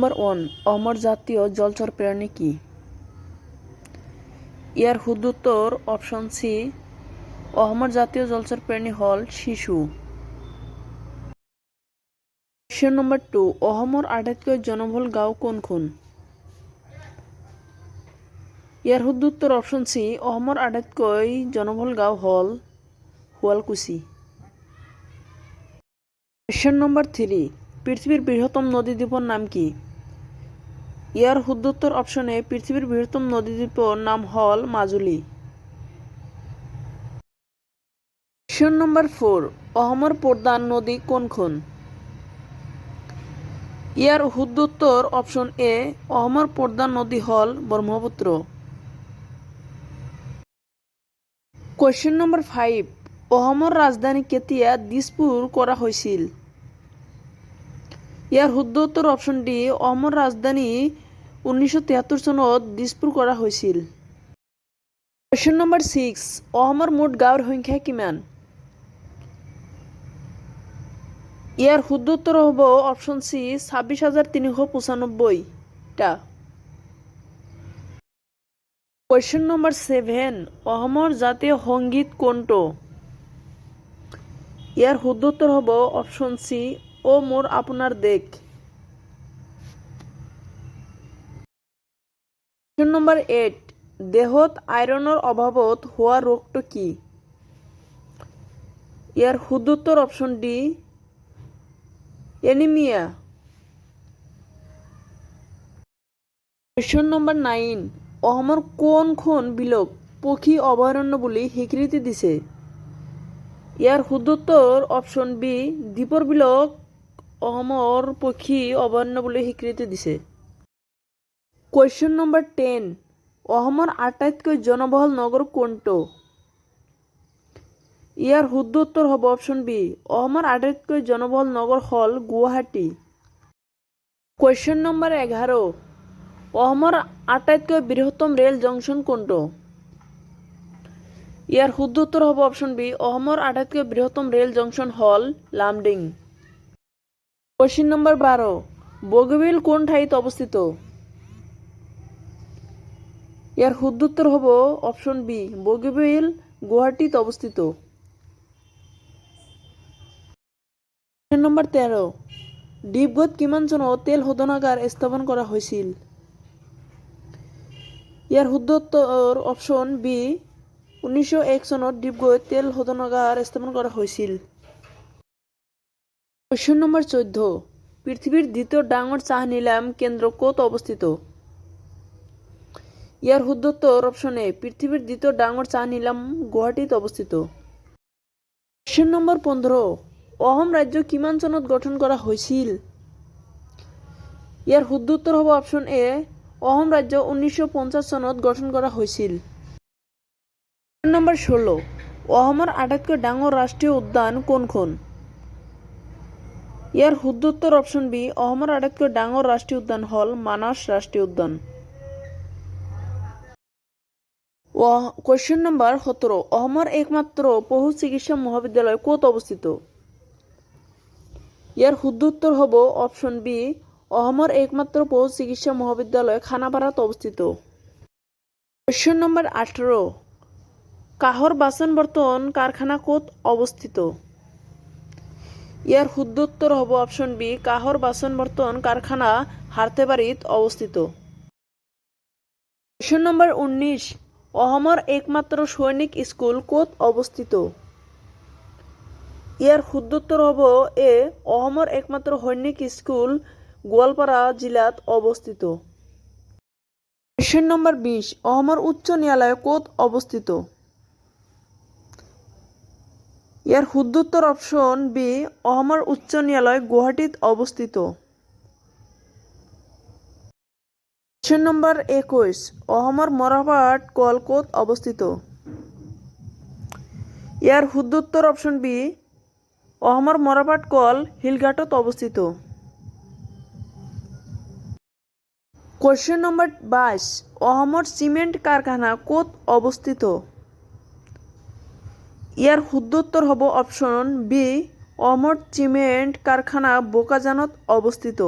নম্বর 1 অমর জাতীয় জলচর প্রাণী কি? ইয়ার শুদ্ধ উত্তর অপশন সি, অমর জাতীয় জলচর প্রাণী হল শিশু। কোয়েশ্চন নম্বর 2 অসমৰ আটাইতকৈ জনবহুল গাঁও কোনখন? ইয়াৰ শুদ্ধ উত্তৰ অপশন সি, অসমৰ আটাইতকৈ জনবহুল গাঁও হল শুৱালকুছি। কোয়েশ্চন নম্বৰ 3 পৃথিবীৰ বৃহত্তম নদীদ্বীপৰ নাম কি? ইয়াৰ শুদ্ধ উত্তৰ অপশন এ, পৃথিবীৰ বৃহত্তম নদীদ্বীপৰ নাম হল মাজুলী। কোয়েশ্চন নম্বৰ 4 অসমৰ প্ৰধান নদী কোনখন? ইয়াৰ শুদ্ধ উত্তৰ অপশন এ, অসমৰ প্ৰধান নদী হল ব্ৰহ্মপুত্ৰ। কোয়েশ্চন নম্বৰ 5 অসমৰ ৰাজধানী কেতিয়া দিছপুৰ কৰা হৈছিল? ইয়াৰ শুদ্ধ উত্তৰ অপশন ডি, অসমৰ ৰাজধানী 1973 চনত দিছপুৰ কৰা হৈছিল। কোয়েশ্চন নম্বৰ 6 অসমৰ মুঠ গাঁৱৰ সংখ্যা কিমান? ইয়াৰ শুদ্ধ উত্তৰ হ'ব অপশন সি, 26,395টা। কোয়েশ্চন নম্বৰ 7 অসমৰ জাতীয় সংগীত কোনটো? ইয়াৰ শুদ্ধ উত্তৰ হ'ব অপশন সি, ও মোৰ আপোনাৰ দেশ। কোয়েশ্চন নম্বৰ 8 দেহত আইৰণৰ অভাৱত হোৱা ৰোগটো কি? ইয়াৰ শুদ্ধ উত্তৰ option D, anaemia. Question number 9 অসমৰ কোনখন বিলক পক্ষী অভয়াৰণ্য বুলি স্বীকৃতি দিছে? ইয়াৰ শুদ্ধ উত্তৰ অপশন বি, দ্বীপৰ বিলক অসমৰ পক্ষী অভয়াৰণ্য বুলি স্বীকৃতি দিছে। কোয়েশ্চন নম্বৰ 10 অসমৰ আটাইতকৈ জনবহুল নগৰ কোনটো? ইয়াৰ শুদ্ধ উত্তৰ হ'ব অপশন বি, অসমৰ আটাইতকৈ জনবহুল নগৰ হল গুৱাহাটী। কোয়েশ্চন নম্বৰ 11 অসমৰ আটাইতকৈ বৃহত্তম ৰেল জংচন কোনটো? ইয়াৰ শুদ্ধ উত্তৰ হ'ব অপশন বি, অসমৰ আটাইতকৈ বৃহত্তম ৰেল জংচন হল লামডিং। কোয়েশ্চন নম্বৰ 12 বগীবিল কোন ঠাইত অৱস্থিত? ইয়াৰ শুদ্ধ উত্তৰ হ'ব অপশন বি, বগীবিল গুৱাহাটীত অৱস্থিত। কোয়েশ্চন নম্বৰ 13 ডিব্ৰুগড়ত কিমান চনত তেল শোধনাগাৰ স্থাপন কৰা হৈছিল? ইয়াৰ শুদ্ধ উত্তৰ অপশন বি, 1901 চনত ডিব্ৰুগড়ত তেল শোধনাগাৰ স্থাপন কৰা হৈছিল। কোয়েশ্চন নম্বৰ 14 পৃথিৱীৰ দ্বিতীয় ডাঙৰ চাহ নিলাম কেন্দ্ৰ ক'ত অৱস্থিত? ইয়াৰ শুদ্ধ উত্তৰ অপশন এ, পৃথিৱীৰ দ্বিতীয় ডাঙৰ চাহ নিলাম গুৱাহাটীত অৱস্থিত। কোয়েশ্চন নম্বৰ 15 অসম ৰাজ্য কিমান চনত গঠন কৰা হৈছিল? ইয়াৰ শুদ্ধ উত্তৰ হ'ব অপশন এ, অসম ৰাজ্য 1950 চনত গঠন কৰা হৈছিল। কোয়েশ্চন নম্বৰ 16 অসমৰ আটাইতকৈ ডাঙৰ ৰাষ্ট্ৰীয় উদ্যান কোনখন? ইয়াৰ শুদ্ধ উত্তৰ অপশন বি, অসমৰ আটাইতকৈ ডাঙৰ ৰাষ্ট্ৰীয় উদ্যান হল মানাস ৰাষ্ট্ৰীয় উদ্যান। কোয়েশ্চন নম্বৰ 17 অসমৰ একমাত্ৰ পশু চিকিৎসা মহাবিদ্যালয় ক'ত অৱস্থিত? ইয়াৰ শুদ্ধ উত্তৰ হ'ব অপশন বি, অসমৰ একমাত্ৰ পশু চিকিৎসা মহাবিদ্যালয় খানাপাৰাত অৱস্থিত। কোয়েশ্চন নম্বৰ 18 কাঁহৰ বাচন বৰ্তন কাৰখানা ক'ত অৱস্থিত? ইয়াৰ শুদ্ধ উত্তৰ হ'ব অপশন বি, কাঁহৰ বাচন বৰ্তন কাৰখানা হাৰ্থেবাৰীত অৱস্থিত। কোয়েশ্চন নম্বৰ 19 অসমৰ একমাত্ৰ সৈনিক স্কুল ক'ত অৱস্থিত? ইয়াৰ শুদ্ধ উত্তৰ হ'ব এ, অসমৰ একমাত্ৰ সৈনিক স্কুল গোৱালপাৰা জিলাত অৱস্থিত। কোয়েশ্চন নম্বৰ 20 অসমৰ উচ্চ ন্যায়ালয় ক'ত অৱস্থিত? ইয়াৰ শুদ্ধ উত্তৰ অপশন বি, অসমৰ উচ্চ ন্যায়ালয় গুৱাহাটীত অৱস্থিত। কোয়েশ্চন নম্বৰ 21 অসমৰ মৰাপাট কল ক'ত অৱস্থিত? ইয়াৰ শুদ্ধ উত্তৰ অপশন বি, অসমৰ মৰাপাট কল শিলঘাটত অৱস্থিত। কোয়েশ্চন নম্বৰ 22 অসমৰ চিমেণ্ট কাৰখানা ক'ত অৱস্থিত? ইয়াৰ শুদ্ধ উত্তৰ হ'ব অপশন বি, অসমৰ চিমেণ্ট কাৰখানা বোকাজানত অৱস্থিত।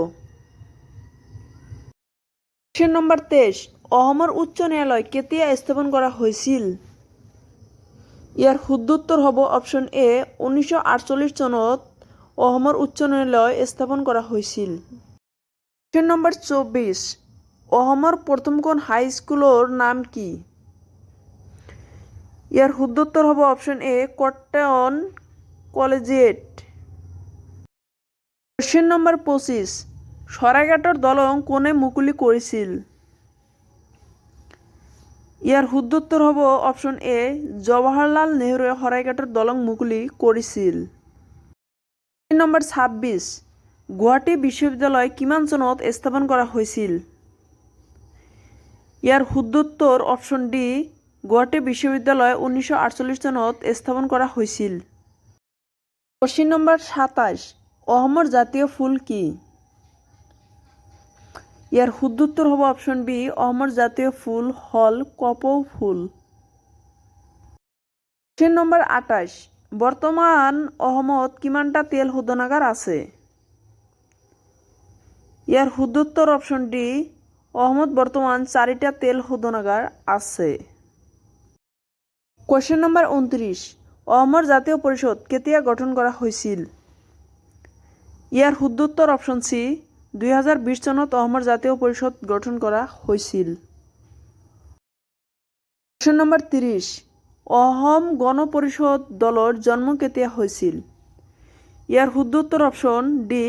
কোৱেশ্যন নম্বৰ 23 অসমৰ উচ্চ ন্যায়ালয় কেতিয়া স্থাপন কৰা হৈছিল? ইয়াৰ শুদ্ধ উত্তৰ হ'ব অপশ্যন এ 1948 চনত অসমৰ উচ্চ ন্যায়ালয় স্থাপন কৰা হৈছিল। কোৱেশ্যন নম্বৰ 24 অসমৰ প্ৰথমখন হাইস্কুলৰ নাম কি? ইয়াৰ শুদ্ধ উত্তৰ হ'ব option A cotton collegiate. Question number 25 শৰাইঘাটৰ দলং কোনে মুকলি কৰিছিল? ইয়াৰ শুদ্ধ উত্তৰ হ'ব অপশ্যন এ জৱাহৰলাল নেহৰুৱে শৰাইঘাটৰ দলং মুকলি কৰিছিল। কোৱেশ্যন নম্বৰ 26 গুৱাহাটী বিশ্ববিদ্যালয় কিমান চনত স্থাপন কৰা হৈছিল? ইয়াৰ শুদ্ধ উত্তৰ অপশ্যন ডি গুৱাহাটী বিশ্ববিদ্যালয় 1948 চনত স্থাপন কৰা হৈছিল। কোৱেশ্যন নম্বৰ 27 অসমৰ জাতীয় ফুল কি? ইয়াৰ শুদ্ধ উত্তৰ হ'ব অপশ্যন বি অসমৰ জাতীয় ফুল হ'ল কপৌ ফুল। কোৱেশ্যন নম্বৰ 28 বৰ্তমান অসমত কিমানটা তেল শোধনাগাৰ আছে? ইয়াৰ শুদ্ধ উত্তৰ অপশ্যন ডি অসমত বৰ্তমান 4টা তেল শোধনাগাৰ আছে। কোৱেশ্যন নম্বৰ 29 অসমৰ জাতীয় পৰিষদ কেতিয়া গঠন কৰা হৈছিল? ইয়াৰ শুদ্ধ উত্তৰ অপশ্যন চি 2020 চনত অসমৰ জাতীয় পৰিষদ গঠন কৰা হৈছিল। কোৱেশ্যন নম্বৰ 30 অসম গণ পৰিষদ দলৰ জন্ম কেতিয়া হৈছিল? ইয়াৰ শুদ্ধ উত্তৰ অপশ্যন ডি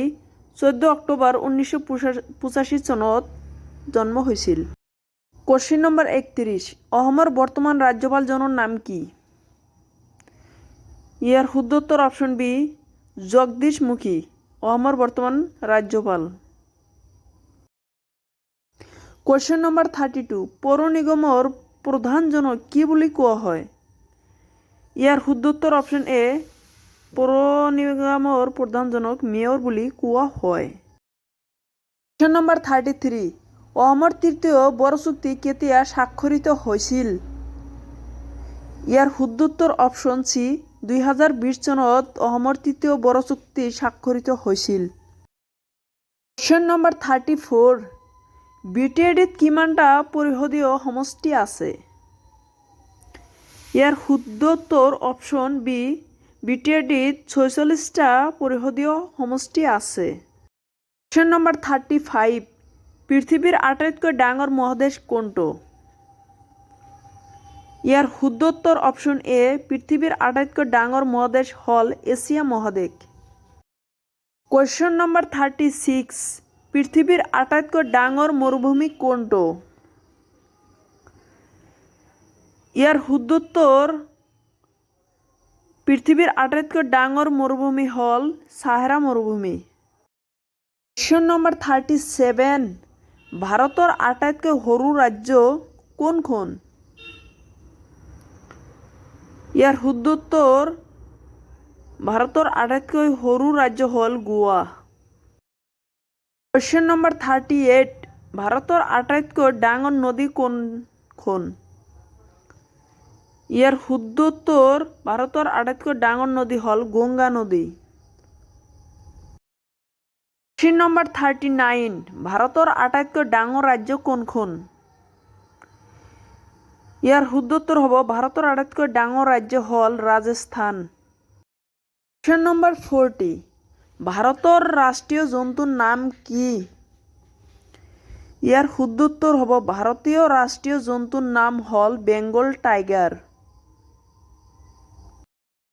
14 অক্টোবৰ 1985 চনত জন্ম হৈছিল। কোৱেশ্যন নম্বৰ 31 অসমৰ বৰ্তমান ৰাজ্যপালজনৰ নাম কি? ইয়াৰ শুদ্ধ উত্তৰ অপশ্যন বি জগদীশ মুখী অসমৰ বৰ্তমান ৰাজ্যপাল। কোৱেশ্যন নম্বৰ 32 পৌৰ নিগমৰ প্ৰধানজনক কি বুলি কোৱা হয়? ইয়াৰ শুদ্ধ উত্তৰ অপশ্যন এ পৌৰ নিগমৰ প্ৰধানজনক মেয়ৰ বুলি কোৱা হয়। কোৱেশ্যন নম্বৰ 33 অসমৰ তৃতীয় বড়ো চুক্তি কেতিয়া স্বাক্ষৰিত হৈছিল? ইয়াৰ শুদ্ধ উত্তৰ অপশ্যন চি 2020 চনত অসমৰ তৃতীয় বড়ো চুক্তি স্বাক্ষৰিত হৈছিল। কোৱেশ্যন নম্বৰ 34 বিটিএডিত কিমানটা পৰিষদীয় সমষ্টি আছে? ইয়াৰ শুদ্ধ উত্তৰ অপশ্যন বি বিটিএডিত 46টা পৰিষদীয় সমষ্টি আছে। কোৱেশ্যন নম্বৰ 35 পৃথিৱীৰ আটাইতকৈ ডাঙৰ মহাদেশ কোনটো? ইয়াৰ শুদ্ধ উত্তৰ অপশ্যন এ পৃথিৱীৰ আটাইতকৈ ডাঙৰ মহাদেশ হ'ল এছিয়া মহাদেশ। কোৱেশ্যন নম্বৰ 36 পৃথিৱীৰ আটাইতকৈ ডাঙৰ মৰুভূমি কোনটো? ইয়াৰ শুদ্ধ উত্তৰ পৃথিৱীৰ আটাইতকৈ ডাঙৰ মৰুভূমি হ'ল ছাহাৰা মৰুভূমি। কোৱেশ্যন নম্বৰ 37 ভাৰতৰ আটাইতকৈ সৰু ৰাজ্য কোনখন? ইয়াৰ শুদ্ধ উত্তৰ ভাৰতৰ আটাইতকৈ সৰু ৰাজ্য হ'ল গোৱা। কোৱেশ্যন নম্বৰ 38 ভাৰতৰ আটাইতকৈ ডাঙৰ নদী কোনখন? ইয়াৰ শুদ্ধ উত্তৰ ভাৰতৰ আটাইতকৈ ডাঙৰ নদী হ'ল গংগা নদী। কোৱেশ্যন নম্বৰ 39 ভাৰতৰ আটাইতকৈ ডাঙৰ ৰাজ্য কোনখন? ইয়াৰ শুদ্ধ উত্তৰ হ'ব ভাৰতৰ আটাইতকৈ ডাঙৰ ৰাজ্য হ'ল ৰাজস্থান। কোৱেশ্যন নম্বৰ 40 ভাৰতৰ ৰাষ্ট্ৰীয় জন্তুৰ নাম কি? ইয়াৰ শুদ্ধ উত্তৰ হ'ব ভাৰতীয় ৰাষ্ট্ৰীয় জন্তুৰ নাম হ'ল বেংগল টাইগাৰ।